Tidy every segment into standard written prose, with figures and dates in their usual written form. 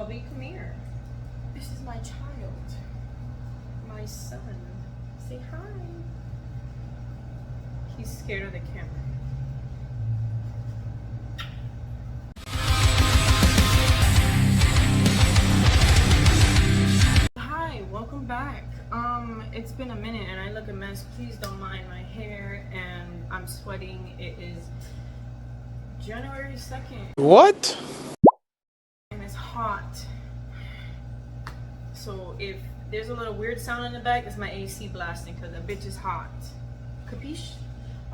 Shelby, come here. This is my child. My son. Say hi. He's scared of the camera. Hi, welcome back. It's been a minute and I look a mess. Please don't mind my hair and I'm sweating. It is January 2nd. What? And it's hot. So if there's a little weird sound in the back, it's my AC blasting because the bitch is hot. Capiche?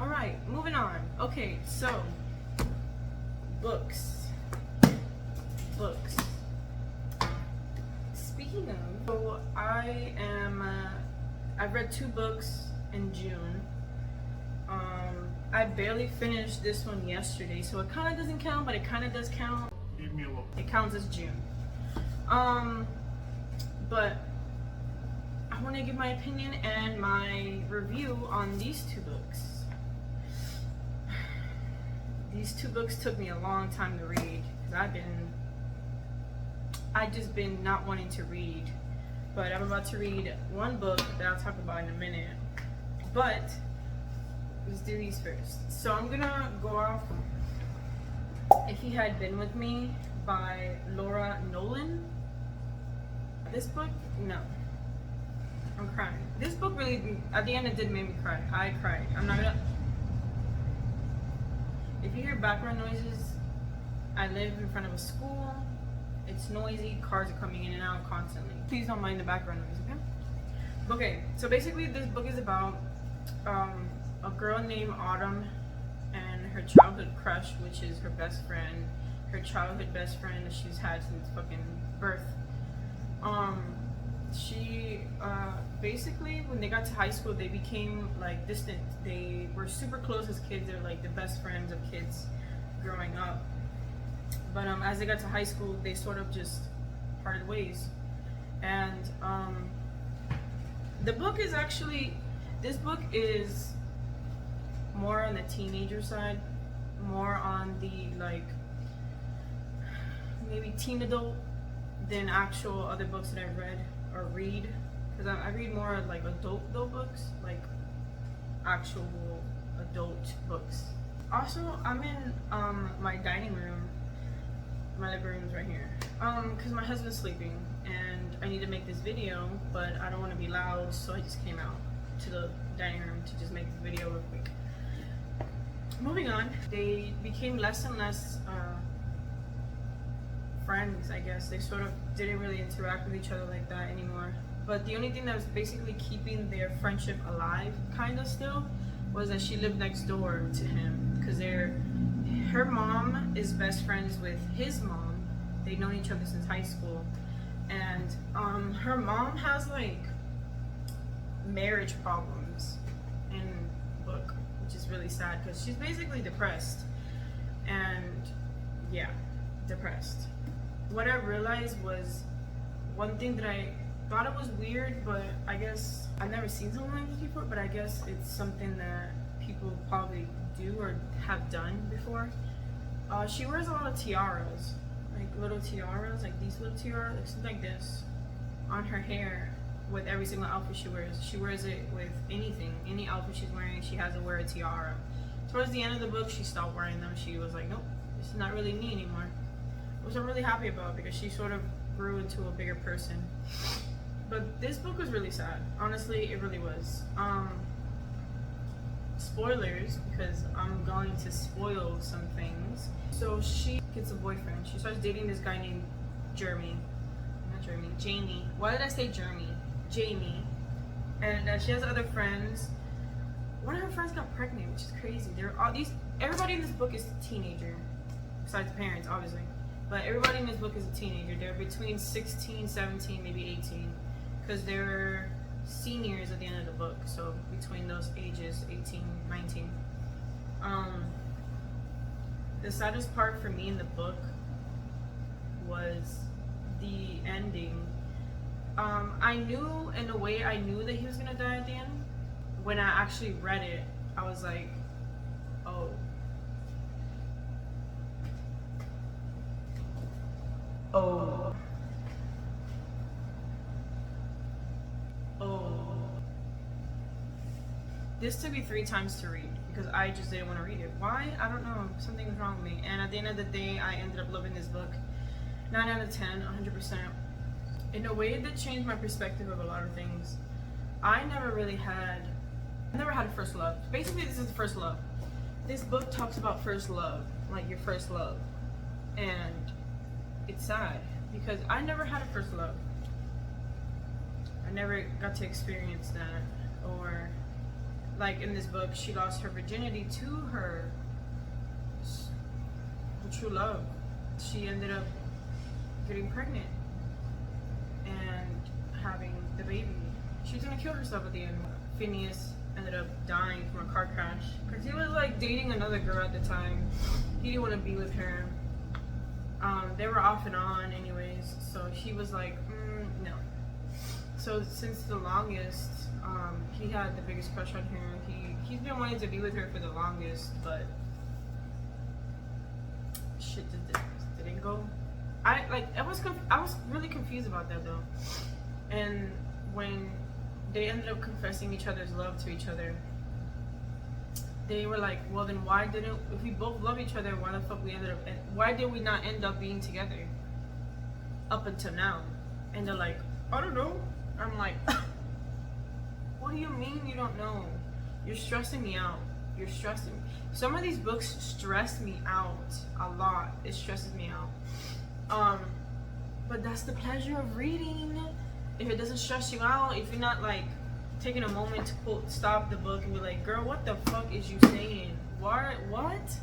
Alright, moving on. Okay, so books. Speaking of, so I've read 2 books in June. I barely finished this one yesterday, so it kind of doesn't count, but it kind of does count. Leave me alone. It counts as June. But I want to give my opinion and my review on these 2 books. These 2 books took me a long time to read because I've just been not wanting to read. But I'm about to read one book that I'll talk about in a minute. But let's do these first. So I'm gonna go off If He Had Been With Me by Laura Nolan. This book, no. I'm crying. This book really, at the end it did make me cry. I cried. I'm not gonna. If you hear background noises, I live in front of a school. It's noisy. Cars are coming in and out constantly. Please don't mind the background noise, okay? Okay, so basically this book is about a girl named Autumn and her childhood crush, which is her best friend, her childhood best friend that she's had since fucking birth. She basically, when they got to high school, they became like distant. They were super close as kids. They're like the best friends of kids growing up. But as they got to high school, they sort of just parted ways. And the book is actually, this book is more on the teenager side, more on the like maybe teen adult than actual other books that I've read or read, because I read more like adult books, like actual adult books. Also, I'm in my dining room. My living room's right here, because my husband's sleeping and I need to make this video, but I don't want to be loud, so I just came out to the dining room to just make the video real quick. Moving on, they became less and less friends, I guess. They sort of didn't really interact with each other like that anymore. But the only thing that was basically keeping their friendship alive, kind of still, was that she lived next door to him, because her mom is best friends with his mom. They've known each other since high school. And her mom has like marriage problems in the book, which is really sad because she's basically depressed. And yeah, depressed. What I realized was one thing that I thought it was weird, but I guess I've never seen something like this before, but I guess it's something that people probably do or have done before. She wears a lot of tiaras, like little tiaras, like these little tiaras, like something like this, on her hair with every single outfit she wears. She wears it with anything, any outfit she's wearing, she has to wear a tiara. Towards the end of the book, she stopped wearing them. She was like, nope, this is not really me anymore. Which I'm really happy about because she sort of grew into a bigger person. But this book was really sad. Honestly, it really was. Spoilers, because I'm going to spoil some things. So she gets a boyfriend. She starts dating this guy named Jamie. Why did I say Jamie? And she has other friends. One of her friends got pregnant, which is crazy. Everybody in this book is a teenager, besides the parents, obviously. But everybody in this book is a teenager. They're between 16, 17, maybe 18, because they're seniors at the end of the book. So between those ages, 18, 19. The saddest part for me in the book was the ending. I knew, in a way, I knew that he was gonna die at the end. When I actually read it, I was like, oh. Oh. This took me 3 times to read because I just didn't want to read it. Why? I don't know. Something was wrong with me. And at the end of the day, I ended up loving this book. 9 out of 10, 100%. In a way that changed my perspective of a lot of things. I never had a first love. Basically, this is the first love. This book talks about first love, like your first love. And it's sad because I never had a first love. I never got to experience that. Or like in this book, she lost her virginity to her true love. She ended up getting pregnant and having the baby. She was gonna kill herself at the end. Phineas ended up dying from a car crash because he was like dating another girl at the time. He didn't want to be with her. They were off and on anyways, so he was like, no. So since the longest, he had the biggest crush on her. He's been wanting to be with her for the longest, but shit didn't go. I was really confused about that though. And when they ended up confessing each other's love to each other, they were like, well then if we both love each other, why did we not end up being together up until now? And they're like, I don't know. I'm like, what do you mean you don't know? You're stressing me out. You're stressing me. Some of these books stress me out a lot. It stresses me out. But that's the pleasure of reading. If it doesn't stress you out, if you're not like taking a moment to stop the book and be like, girl, what the fuck is you saying? What?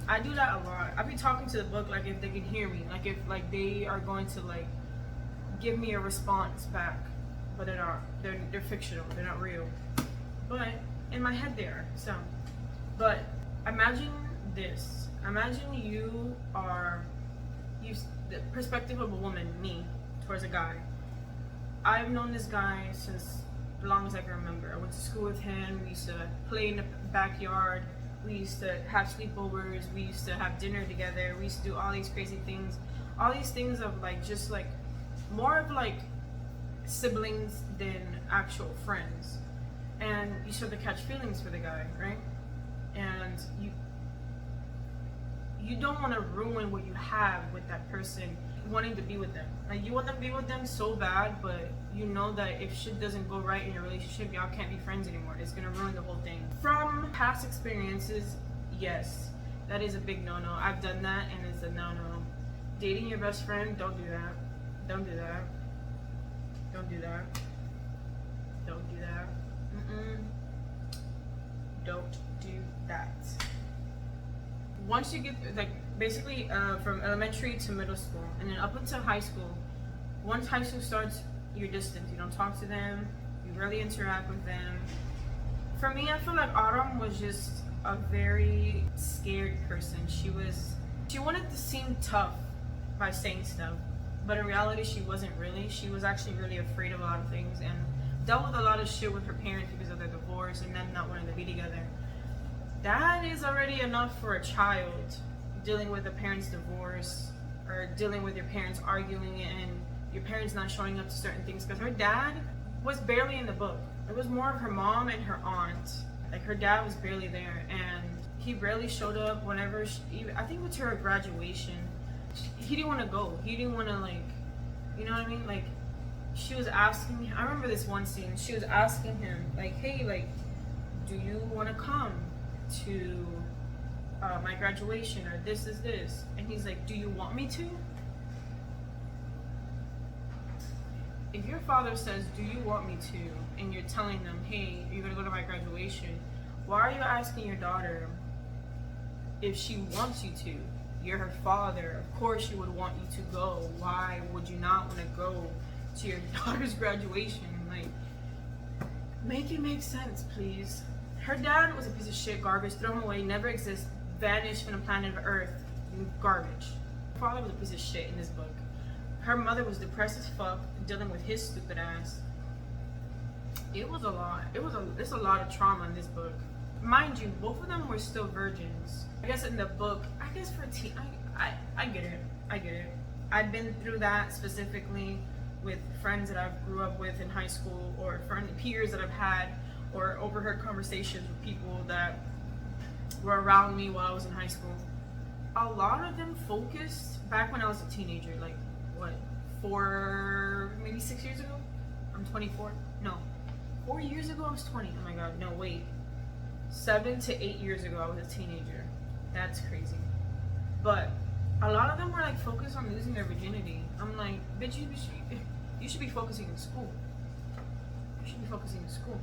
I do that a lot. I be talking to the book like if they can hear me, like if like they are going to like give me a response back, but they're not. They're fictional. They're not real. But in my head they are. So, but imagine this. Imagine the perspective of a woman, me, towards a guy. I've known this guy since as long as I can remember. I went to school with him. We used to play in the backyard. We used to have sleepovers. We used to have dinner together. We used to do all these crazy things. All these things of like just like more of like siblings than actual friends. And you start to catch feelings for the guy, right? And you don't want to ruin what you have with that person wanting to be with them. Like you want to be with them so bad, but you know that if shit doesn't go right in your relationship, y'all can't be friends anymore. It's gonna ruin the whole thing. From past experiences, yes, that is a big no-no. I've done that and it's a no-no. Dating your best friend, don't do that. Don't do that. Don't do that. Don't do that. Don't do that. Once you get like basically from elementary to middle school and then up until high school, once high school starts, you're distant. You don't talk to them. You rarely interact with them. For me, I feel like Autumn was just a very scared person. She wanted to seem tough by saying stuff, but in reality she wasn't really. She was actually really afraid of a lot of things and dealt with a lot of shit with her parents because of their divorce and them not wanting to be together. That is already enough for a child, dealing with a parent's divorce or dealing with your parents arguing and your parents not showing up to certain things, because her dad was barely in the book. It was more of her mom and her aunt. Like her dad was barely there and he barely showed up whenever I think it was her graduation. He didn't want to go. He didn't want to, like, you know what I mean? Like, she was asking, I remember this one scene, she was asking him, like, hey, like, do you want to come to my graduation, or this is this? And he's like, do you want me to? If your father says, do you want me to, and you're telling them, hey, you're going to go to my graduation, why are you asking your daughter if she wants you to? You're her father. Of course she would want you to go. Why would you not want to go to your daughter's graduation? Like, make it make sense, please. Her dad was a piece of shit, garbage, throw him away, never exist, vanished from the planet of Earth, garbage. Her father was a piece of shit in this book. Her mother was depressed as fuck, dealing with his stupid ass. It was a lot. There's a lot of trauma in this book. Mind you, both of them were still virgins. I guess in the book, I guess for teen, I get it. I get it. I've been through that specifically with friends that I grew up with in high school, or peers that I've had, or overheard conversations with people that were around me while I was in high school. A lot of them focused back when I was a teenager, like what, 6 years ago? I'm 24. No, 4 years ago I was 20. Oh my god, no wait. 7 to 8 years ago I was a teenager. That's crazy. But a lot of them were like focused on losing their virginity. I'm like, bitch, you should be focusing in school. You should be focusing in school.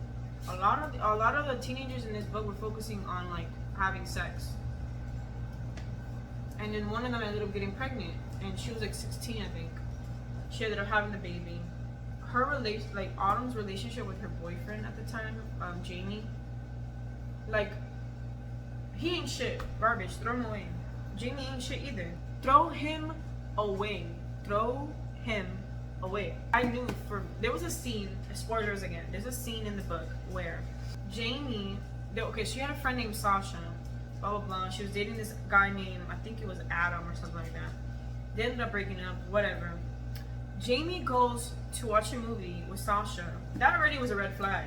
A lot of the teenagers in this book were focusing on like having sex. And then one of them ended up getting pregnant, and she was like 16, I think. She ended up having the baby. Her Autumn's relationship with her boyfriend at the time, Jamie, like, he ain't shit. Garbage. Throw him away. Jamie ain't shit either. Throw him away. Throw him away. I knew there was a scene, spoilers again, there's a scene in the book where Jamie, she had a friend named Sasha, blah blah blah. She was dating this guy named, I think it was Adam or something like that. They ended up breaking up, whatever. Jamie goes to watch a movie with Sasha. That already was a red flag.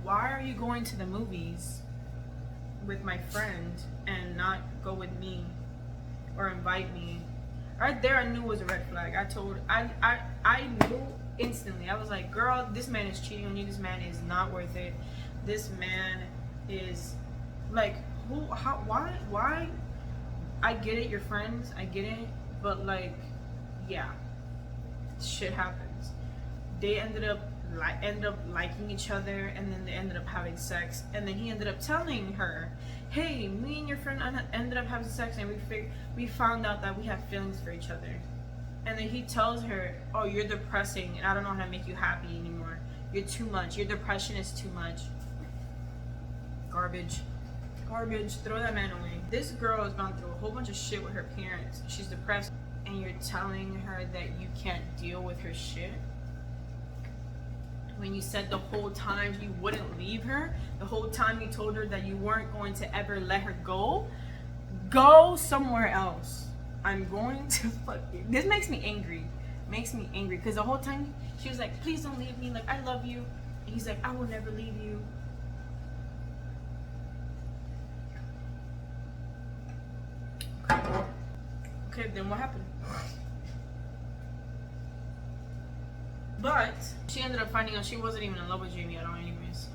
Why are you going to the movies with my friend and not go with me or invite me? Right there I knew it was a red flag. I knew instantly. I was like, girl, this man is cheating on you. This man is not worth it. This man is like, why? I get it, you're friends, I get it, but like, yeah, shit happens. They ended up liking each other, and then they ended up having sex, and then he ended up telling her, hey, me and your friend ended up having sex, and we found out that we have feelings for each other. And then he tells her, oh, you're depressing, and I don't know how to make you happy anymore. You're too much. Your depression is too much. Garbage. Throw that man away. This girl has gone through a whole bunch of shit with her parents. She's depressed, and you're telling her that you can't deal with her shit? When you said the whole time you wouldn't leave her, the whole time you told her that you weren't going to ever let her go somewhere else. I'm going to this makes me angry. Because the whole time she was like, please don't leave me, like, I love you. And he's like, I will never leave you. Okay, then what happened? But she ended up finding out she wasn't even in love with Jamie at all anyways.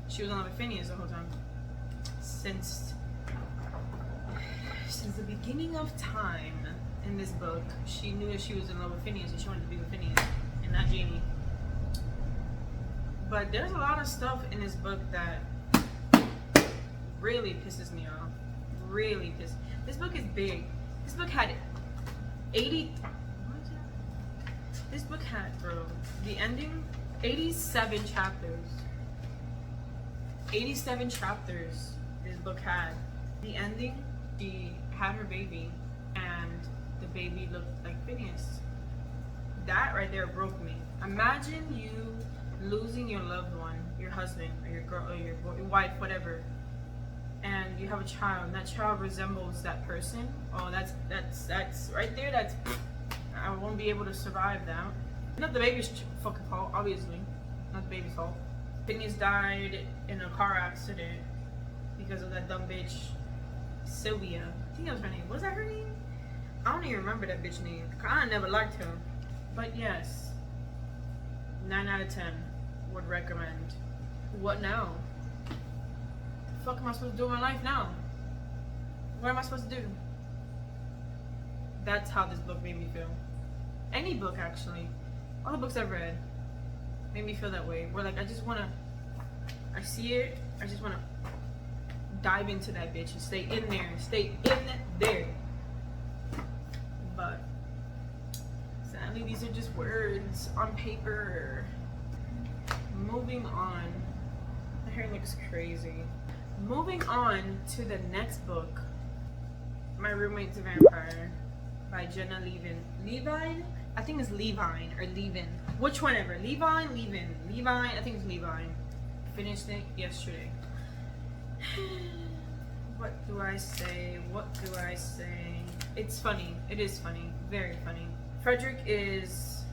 She was in love with Phineas the whole time. Since the beginning of time in this book, she knew that she was in love with Phineas and she wanted to be with Phineas and not Jamie. But there's a lot of stuff in this book that really pisses me off. This book is big. This book had 80... This book had, bro, the ending, 87 chapters. 87 chapters this book had. The ending, she had her baby, and the baby looked like Phineas. That right there broke me. Imagine you losing your loved one, your husband, or your girl, or your wife, whatever, and you have a child, and that child resembles that person. Oh, that's right there, that's... I won't be able to survive that. Not the baby's fucking fault, obviously. Not the baby's fault. Phineas died in a car accident because of that dumb bitch, Sylvia. I think that was her name. Was that her name? I don't even remember that bitch name. I never liked her. But yes, 9 out of 10 would recommend. What now? The fuck am I supposed to do in my life now? What am I supposed to do? That's how this book made me feel. Any book, actually. All the books I've read made me feel that way. Where, like, I see it, I just want to dive into that bitch and stay in there. But, sadly, these are just words on paper. Moving on. The hair looks crazy. Moving on to the next book. My Roommate's a Vampire. By Jenna Levine? I think it's Levine or Levin. Which one ever? Levine? I think it's Levine. Finished it yesterday. What do I say? It's funny. It is funny. Very funny. Frederick is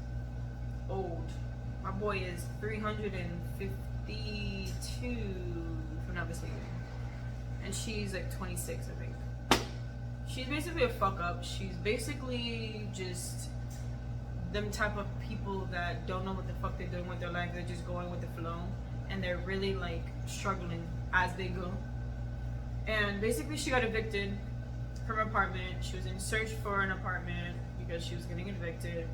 old. My boy is 350 52, if I'm not mistaken. And she's like 26, I think. She's basically a fuck up. She's basically just them type of people that don't know what the fuck they're doing with their life. They're just going with the flow, and they're really like struggling as they go. And basically she got evicted from her apartment. She was in search for an apartment because she was getting evicted.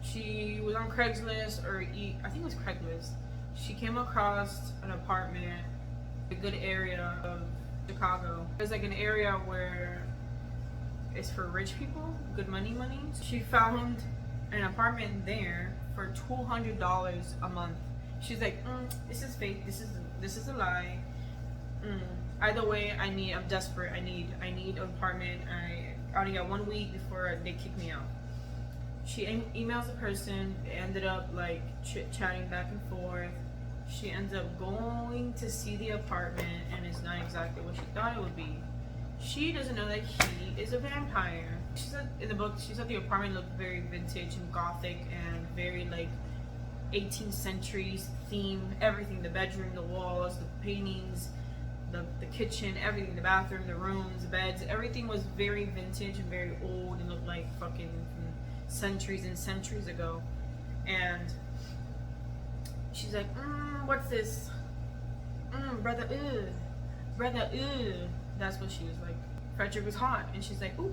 She was on Craigslist, or I think it was Craigslist. She came across an apartment, a good area of Chicago. It's like an area where it's for rich people, good money. She found an apartment there for $200 a month. She's like, this is fake. This is a lie. Either way, I'm desperate. I need an apartment. I only got 1 week before they kick me out. She emails the person. They ended up like chit-chatting back and forth. She ends up going to see the apartment, and it's not exactly what she thought it would be. She doesn't know that he is a vampire. She said in the book, she said the apartment looked very vintage and gothic and very like 18th centuries theme. Everything, the bedroom, the walls, the paintings, the kitchen, everything, the bathroom, the rooms, the beds, everything was very vintage and very old and looked like fucking centuries and centuries ago. And she's like, what's this? Brother, brother, That's what she was like. Frederick was hot, and she's like, ooh.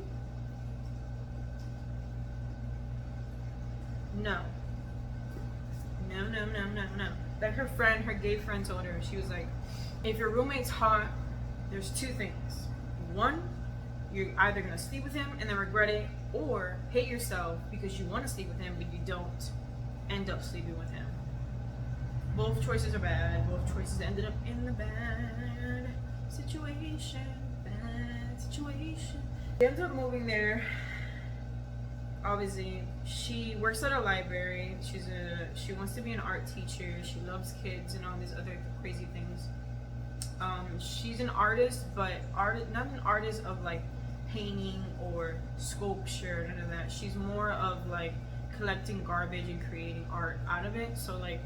No. Like her friend, her gay friend told her, she was like, if your roommate's hot, there's two things. One, you're either gonna sleep with him and then regret it, or hate yourself because you want to sleep with him but you don't end up sleeping with him. Both choices are bad. Both choices ended up in the bad situation. She ends up moving there. Obviously, she works at a library. She wants to be an art teacher. She loves kids and all these other crazy things. She's an artist, but not an artist of like painting or sculpture, none of that. She's more of like collecting garbage and creating art out of it. So like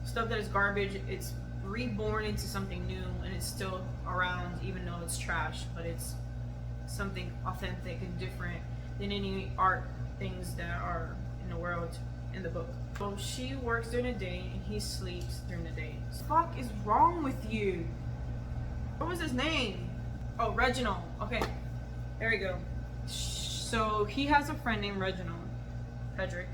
stuff that is garbage, it's reborn into something new, and it's still around even though it's trash, but it's something authentic and different than any art things that are in the world in the book. So she works during the day and he sleeps during the day. What the fuck is wrong with you? What was his name? Oh, Reginald. Okay, there we go. So he has a friend named Reginald, Frederick,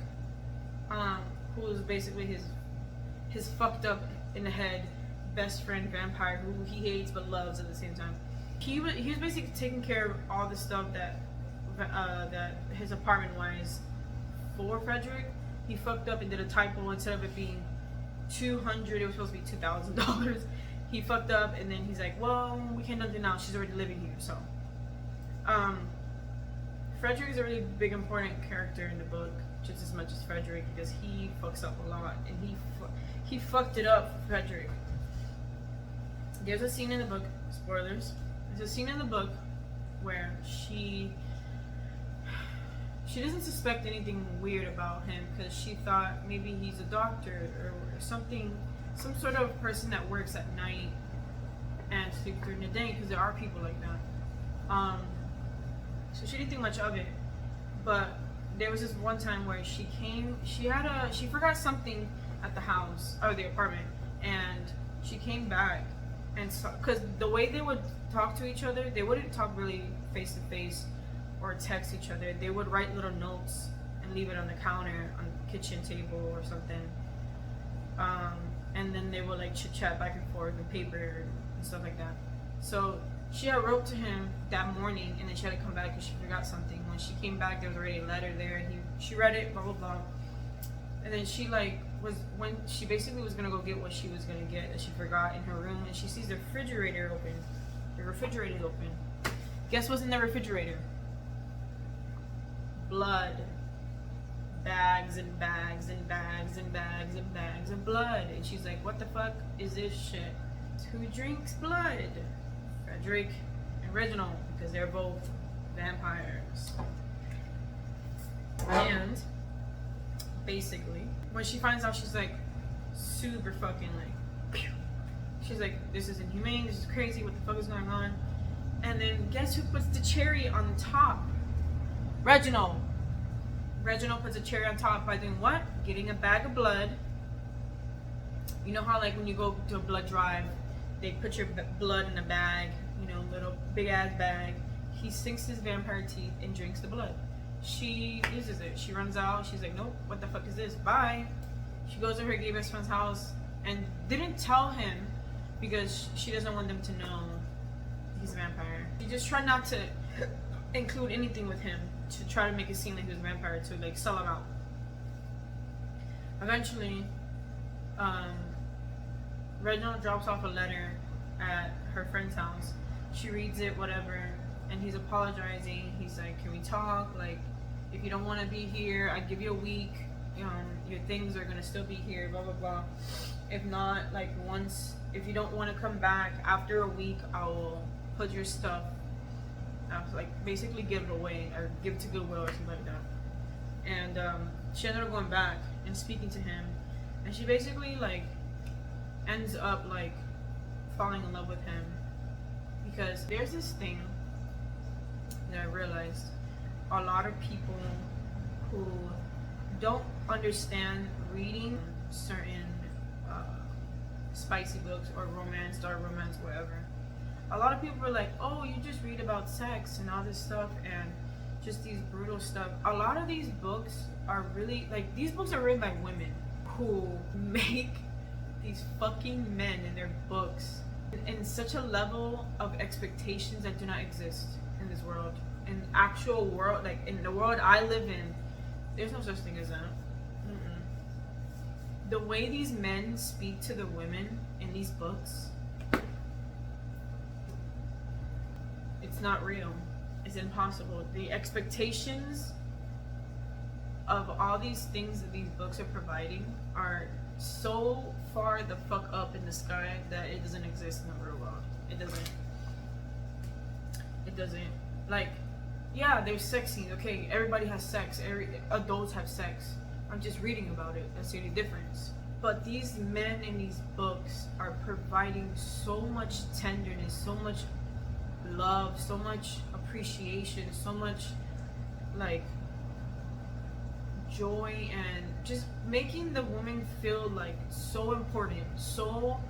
who's basically his fucked up in the head best friend vampire who he hates but loves at the same time. He was basically taking care of all the stuff that his apartment wise for Frederick. He fucked up and did a typo. Instead of it being $200, it was supposed to be $2,000. He fucked up, and then he's like, well, we can't do it now, she's already living here. So Frederick is a really big important character in the book, just as much as Frederick, because he fucks up a lot, and he fucked it up for Frederick. There's a scene in the book, spoilers, there's a scene in the book where she doesn't suspect anything weird about him because she thought maybe he's a doctor or something, some sort of person that works at night and sleeps during the day, because there are people like that. So she didn't think much of it, but there was this one time where she forgot something at the house or the apartment, and she came back, and because the way they would talk to each other, they wouldn't talk really face to face or text each other. They would write little notes and leave it on the counter, on the kitchen table or something, and then they would like chit chat back and forth with paper and stuff like that. So she had wrote to him that morning, and then she had to come back because she forgot something. When she came back, there was already a letter there, and she read it, blah blah blah, and then she when she basically was gonna go get what she was gonna get that she forgot in her room, and she sees the refrigerator open. The refrigerator is open. Guess what's in the refrigerator? Blood. Bags and bags and bags and bags and bags of blood. And she's like, what the fuck is this shit? Who drinks blood? Frederick and Reginald, because they're both vampires. And basically, when she finds out, she's like super fucking like, She's like, this is inhumane, this is crazy, what the fuck is going on? And then guess who puts the cherry on the top? Reginald. Reginald puts a cherry on top by doing what? Getting a bag of blood. You know how like when you go to a blood drive, they put your blood in a bag, you know, little big ass bag. He sinks his vampire teeth and drinks the blood. She uses it. She runs out. She's like, nope, what the fuck is this? Bye. She goes to her gay best friend's house and didn't tell him because she doesn't want them to know he's a vampire. She just tried not to include anything with him to try to make it seem like he was a vampire, to like sell him out. Eventually, Reginald drops off a letter at her friend's house. She reads it, whatever, and he's apologizing. He's like, can we talk? Like, if you don't want to be here, I give you a week. Your things are gonna still be here, blah blah blah. If not, like if you don't want to come back after a week, I will put your stuff. I was like, basically give it away or give it to Goodwill or something like that. And she ended up going back and speaking to him, and she basically like ends up like falling in love with him, because there's this thing that I realized: a lot of people who don't understand reading certain spicy books or romance, dark romance, whatever. A lot of people are like, oh, you just read about sex and all this stuff and just these brutal stuff. A lot of these books are really, like, these books are written by women who make these fucking men in their books in such a level of expectations that do not exist in this world. In actual world, like in the world I live in, there's no such thing as that. The way these men speak to the women in these books, it's not real. It's impossible. The expectations of all these things that these books are providing are so far the fuck up in the sky that it doesn't exist in the real world. It doesn't. Like, yeah, there's sex scenes. Okay, everybody has sex. Adults have sex. I'm just reading about it. That's the only difference. But these men in these books are providing so much tenderness, so much love, so much appreciation, so much like joy, and just making the woman feel like so important, so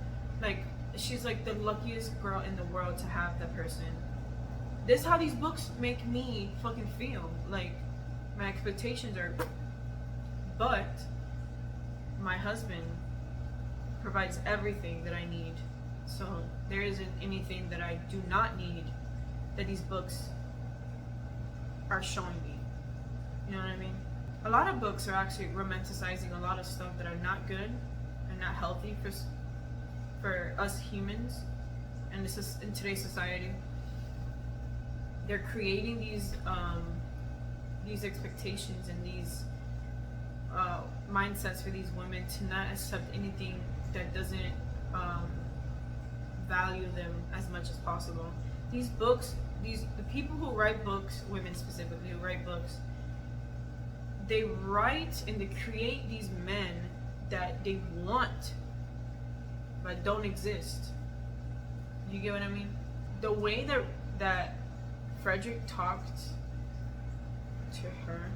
like she's like the luckiest girl in the world to have that person. This is how these books make me fucking feel. Like, my expectations are, but my husband provides everything that I need. So there isn't anything that I do not need that these books are showing me. You know what I mean? A lot of books are actually romanticizing a lot of stuff that are not good and not healthy for us humans, and this is in today's society. They're creating these expectations and these mindsets for these women to not accept anything that doesn't value them as much as possible. These books, the people who write books, women specifically who write books, they write and they create these men that they want but don't exist. You get what I mean? The way that Frederick talked to her,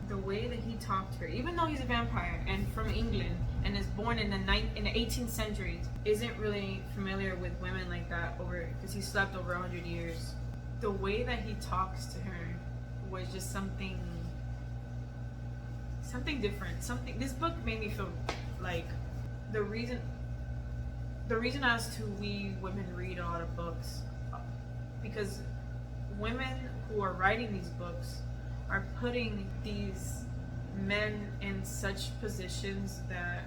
the way that he talked to her, even though he's a vampire and from England and is born in the 18th century, isn't really familiar with women like that because he slept over 100 years. The way that he talks to her was just something different. This book made me feel like the reason as to we women read a lot of books, because women who are writing these books are putting these men in such positions that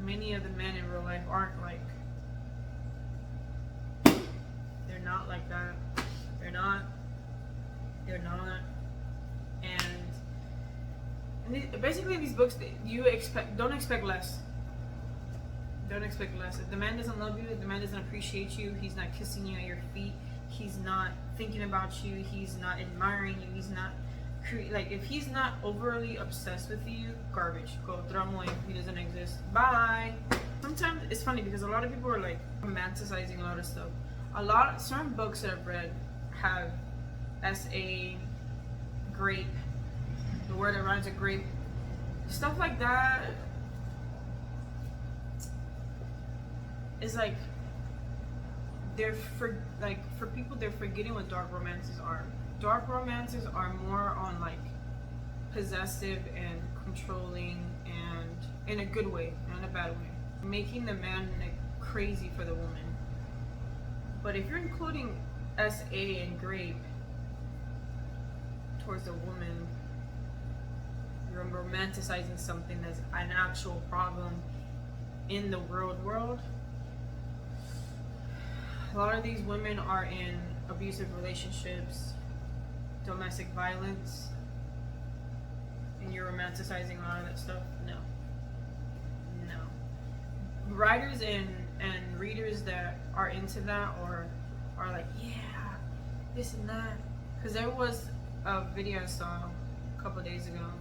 many of the men in real life aren't like. They're not like that. They're not. And basically these books, don't expect less. Don't expect less. If the man doesn't love you, if the man doesn't appreciate you, he's not kissing you at your feet, he's not thinking about you, he's not admiring you, he's not like, if he's not overly obsessed with you, garbage. Go throw him away. He doesn't exist. Bye. sometimes it's funny because a lot of people are like romanticizing a lot of stuff. Certain books that I've read have SA, grape, the word that rhymes with grape, stuff like that. Is like for people, they're forgetting what dark romances are. Dark romances are more on like possessive and controlling, and in a good way, not in a bad way, making the man like crazy for the woman. But if you're including SA and grape towards the woman, you're romanticizing something that's an actual problem in the world. A lot of these women are in abusive relationships, domestic violence, and you're romanticizing a lot of that stuff. No. Writers and readers that are into that or are like, yeah, this and that. Because there was a video I saw a couple of days ago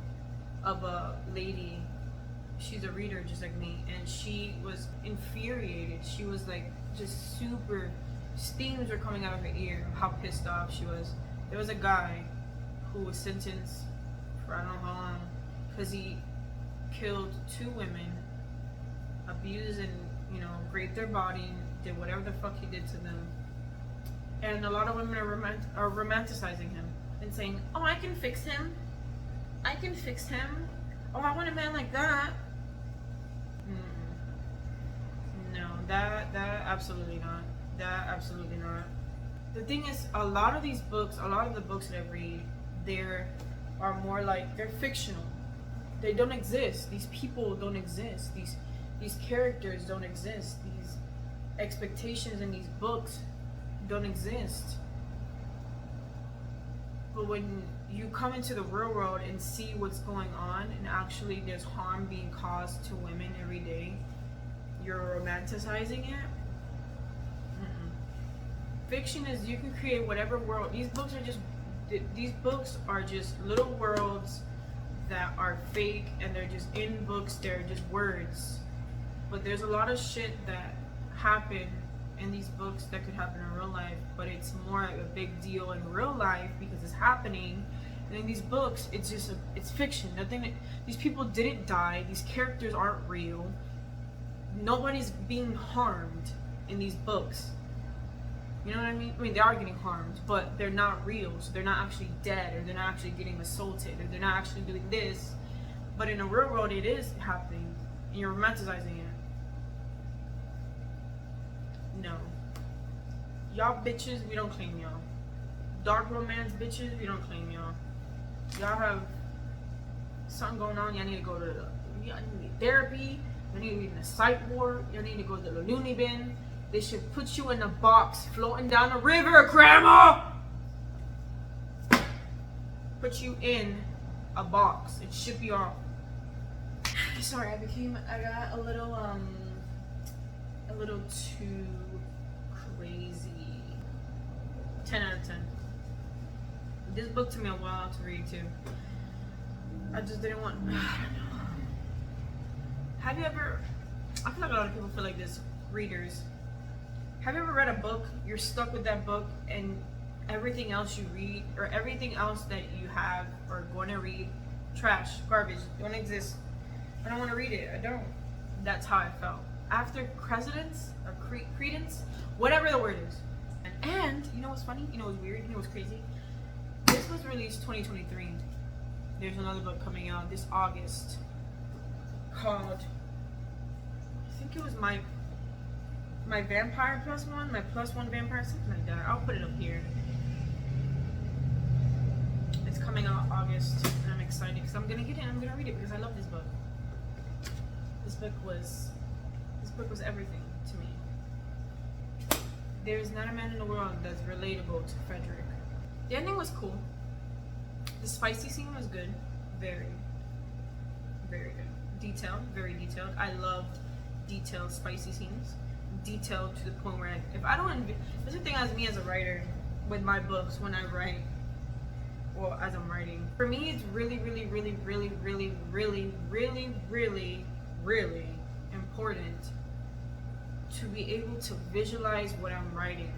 of a lady, she's a reader just like me, and she was infuriated. She was like just super, steams were coming out of her ear, how pissed off she was. There was a guy who was sentenced for I don't know how long because he killed 2 women, abused and raped their body, did whatever the fuck he did to them. And a lot of women are romanticizing him and saying, oh, I can fix him, oh, I want a man like that. No, that absolutely not. The thing is, a lot of the books that I read, they're more like, they're fictional. They don't exist. These people don't exist. These characters don't exist. These expectations in these books don't exist. But when you come into the real world and see what's going on, and actually there's harm being caused to women every day, you're romanticizing it. Fiction is, you can create whatever world. These books are just little worlds that are fake, and they're just in books. They're just words. But there's a lot of shit that happen in these books that could happen in real life, but it's more like a big deal in real life because it's happening. And in these books, it's fiction. These people didn't die. These characters aren't real. Nobody's being harmed in these books. You know what I mean? I mean, they are getting harmed, but they're not real. So they're not actually dead, or they're not actually getting assaulted, or they're not actually doing this. But in the real world, it is happening, and you're romanticizing it. No. Y'all bitches, we don't claim y'all. Dark romance bitches, we don't claim y'all. Y'all have something going on. Y'all need to go to y'all need therapy. Y'all need to be in a psych ward. Y'all need to go to the loony bin. They should put you in a box floating down a river, Grandma! Put you in a box and ship you off. Sorry, I got a little too crazy. 10 out of 10. This book took me a while to read too. I just didn't want. Have you ever? I feel like a lot of people feel like this. Readers. Have you ever read a book? You're stuck with that book, and everything else you read, or everything else that you have or going to read, trash, garbage, don't exist. I don't want to read it. I don't. That's how I felt after Credence or Credence, whatever the word is. And you know what's funny? You know what's weird? You know what's crazy? This was released 2023. There's another book coming out this August called, I think it was my Vampire Plus One, my Plus One Vampire, something like that. I'll put it up here. It's coming out August, and I'm excited because I'm gonna get it and I'm gonna read it because I love this book. This book was everything to me. There's not a man in the world that's relatable to Frederick. The ending was cool. The spicy scene was good. Very, very good. Detailed, very detailed. I loved detailed spicy scenes. Detailed to the point where if I don't, that's the thing as me as a writer with my books when I write, well, as I'm writing. For me, it's really, really, really, really, really, really, really, really, really important to be able to visualize what I'm writing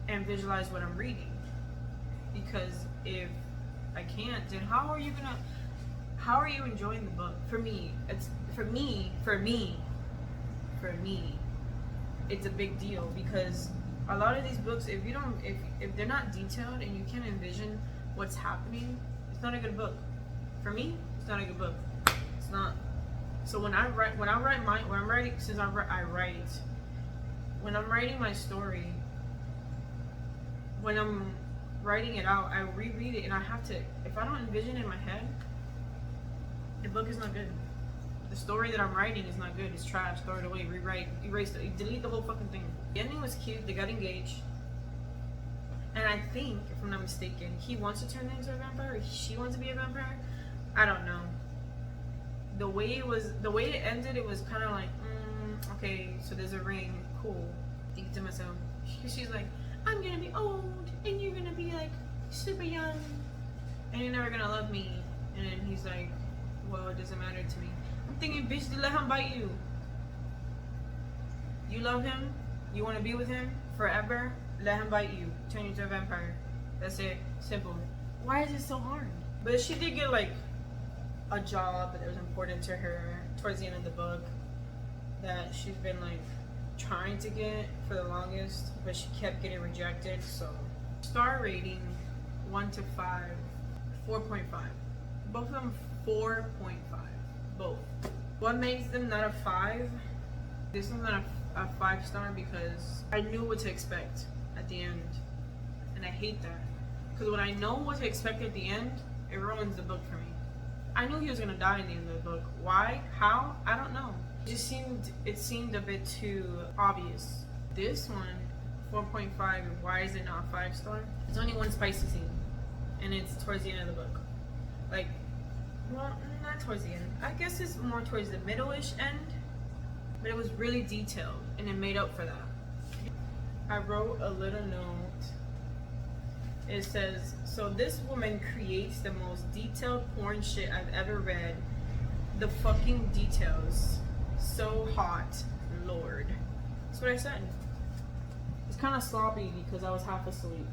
and visualize what I'm reading. Because if I can't, then how are you enjoying the book? For me, it's it's a big deal, because a lot of these books, if they're not detailed and you can't envision what's happening, it's not a good book. For me, it's not a good book. It's not. So when I'm writing my story, when I'm writing it out, I reread it, and I have to, if I don't envision it in my head, the book is not good. The story that I'm writing is not good. It's trash. Throw it away. Rewrite. Erase it. Delete the whole fucking thing. The ending was cute. They got engaged. And I think, if I'm not mistaken, he wants to turn into a vampire, or she wants to be a vampire. I don't know. The way it ended, it was kind of like, okay, so there's a ring. Cool. Think to myself. She's like, I'm gonna be old, and you're gonna be like super young, and you're never gonna love me. And then he's like, well, it doesn't matter to me. I'm thinking, bitch, let him bite you. You love him, you want to be with him forever, let him bite you, turn you into a vampire. That's it. Simple. Why is it so hard? But she did get like a job that was important to her towards the end of the book, that she's been like trying to get for the longest, but she kept getting rejected. So star rating 1 to 5, 4.5. Both of them 4.5. Both. What makes them not a 5? This one's not a 5-star because I knew what to expect at the end, and I hate that, because when I know what to expect at the end, it ruins the book for me. I knew he was gonna die in the end of the book. Why? How? I don't know. It seemed a bit too obvious. This one, 4.5. Why is it not 5-star? It's only one spicy scene, and it's towards the end of the book. Like, well, not towards the end. I guess it's more towards the middle-ish end, but it was really detailed, and it made up for that. I wrote a little note. It says, so this woman creates the most detailed porn shit I've ever read. The fucking details. So hot, Lord. That's what I said. It's kind of sloppy because I was half asleep.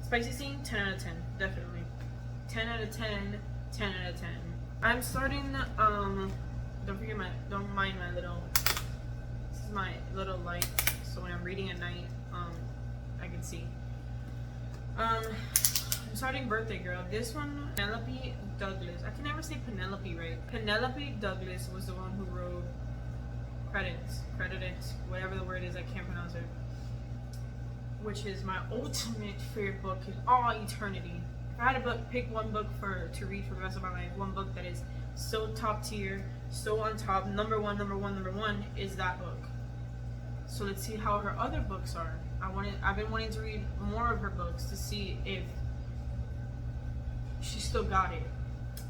Spicy scene, 10 out of 10, definitely. 10 out of 10, 10 out of 10. I'm starting, don't mind my little, this is my little light, so when I'm reading at night, I can see. I'm starting Birthday Girl. This one, Penelope Douglas. I can never say Penelope right. Penelope Douglas was the one who wrote credited, whatever the word is, I can't pronounce it. Which is my ultimate favorite book in all eternity. If I had to pick one book to read for the rest of my life, one book that is so top tier, so on top, number one, is that book. So let's see how her other books are. I've been wanting to read more of her books to see if she still got it.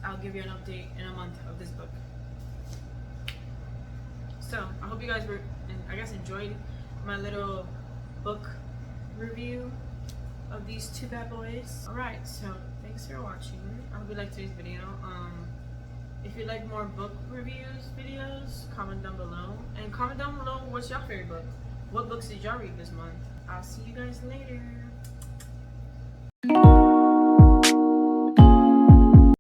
I'll give you an update in a month of this book. So I hope you guys enjoyed my little book review of these two bad boys. Alright, so thanks for watching. I hope you liked today's video. If you like more book videos, comment down below. And comment down below what's your favorite book. What books did y'all read this month? I'll see you guys later.